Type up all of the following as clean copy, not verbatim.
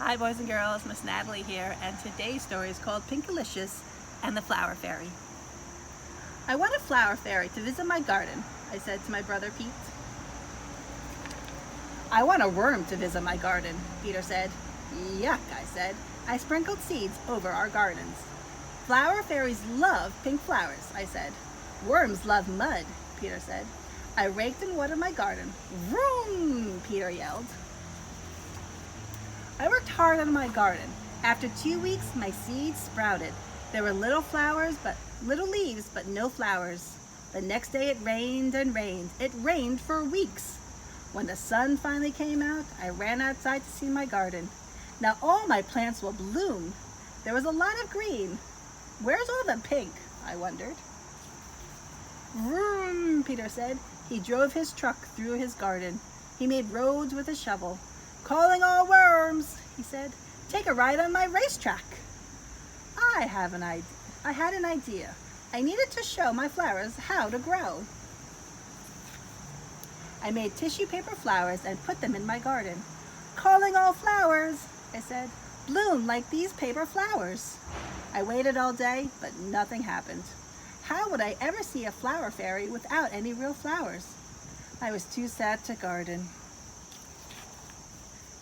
Hi boys and girls, Miss Natalie here, and today's story is called Pinkalicious and the Flower Fairy. I want a flower fairy to visit my garden, I said to my brother Pete. I want a worm to visit my garden, Peter said. Yuck, I said. I sprinkled seeds over our gardens. Flower fairies love pink flowers, I said. Worms love mud, Peter said. I raked and watered my garden. Vroom, Peter yelled. I worked hard on my garden. After 2 weeks, my seeds sprouted. There were little leaves, but no flowers. The next day it rained and rained. It rained for weeks. When the sun finally came out, I ran outside to see my garden. Now all my plants will bloom. There was a lot of green. Where's all the pink? I wondered. Vroom, Peter said. He drove his truck through his garden. He made roads with a shovel. Calling all worms, he said. Take a ride on my racetrack. I had an idea. I needed to show my flowers how to grow. I made tissue paper flowers and put them in my garden. Calling all flowers, I said. Bloom like these paper flowers. I waited all day, but nothing happened. How would I ever see a flower fairy without any real flowers? I was too sad to garden.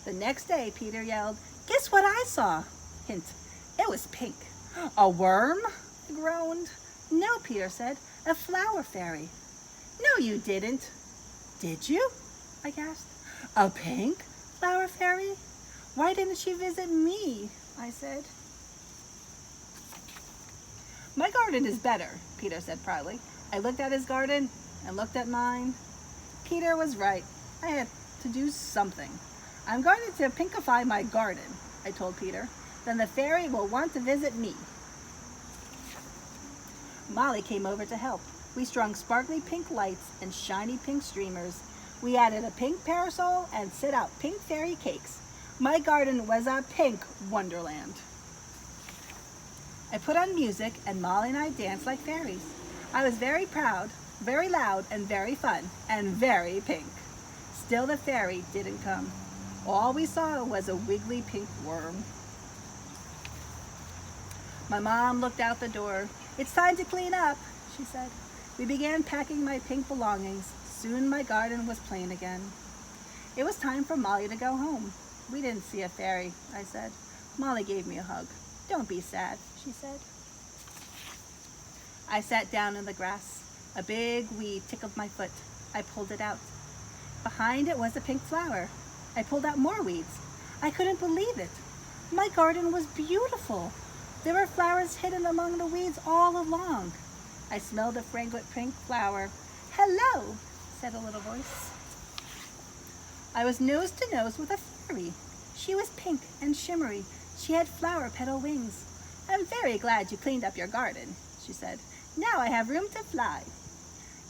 The next day, Peter yelled, "Guess what I saw?" Hint, it was pink. A worm? I groaned. No, Peter said, a flower fairy. No, you didn't. Did you? I gasped. A pink flower fairy? Why didn't she visit me? I said. My garden is better, Peter said proudly. I looked at his garden and looked at mine. Peter was right. I had to do something. I'm going to pinkify my garden, I told Peter. Then the fairy will want to visit me. Molly came over to help. We strung sparkly pink lights and shiny pink streamers. We added a pink parasol and set out pink fairy cakes. My garden was a pink wonderland. I put on music and Molly and I danced like fairies. I was very proud, very loud, and very fun, and very pink. Still the fairy didn't come. All we saw was a wiggly pink worm. My mom looked out the door. It's time to clean up, she said. We began packing my pink belongings. Soon my garden was plain again. It was time for Molly to go home. We didn't see a fairy, I said. Molly gave me a hug. Don't be sad, she said. I sat down in the grass. A big weed tickled my foot. I pulled it out. Behind it was a pink flower. I pulled out more weeds. I couldn't believe it. My garden was beautiful. There were flowers hidden among the weeds all along. I smelled a fragrant pink flower. Hello, said a little voice. I was nose to nose with a fairy. She was pink and shimmery. She had flower petal wings. I'm very glad you cleaned up your garden, she said. Now I have room to fly.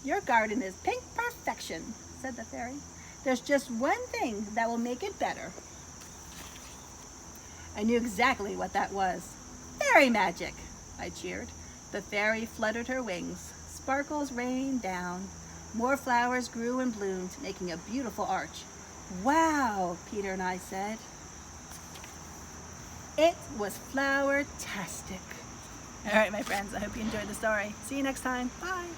Your garden is pink perfection, said the fairy. There's just one thing that will make it better. I knew exactly what that was. Fairy magic, I cheered. The fairy fluttered her wings. Sparkles rained down. More flowers grew and bloomed, making a beautiful arch. Wow, Peter and I said. It was flower-tastic. All right, my friends, I hope you enjoyed the story. See you next time. Bye.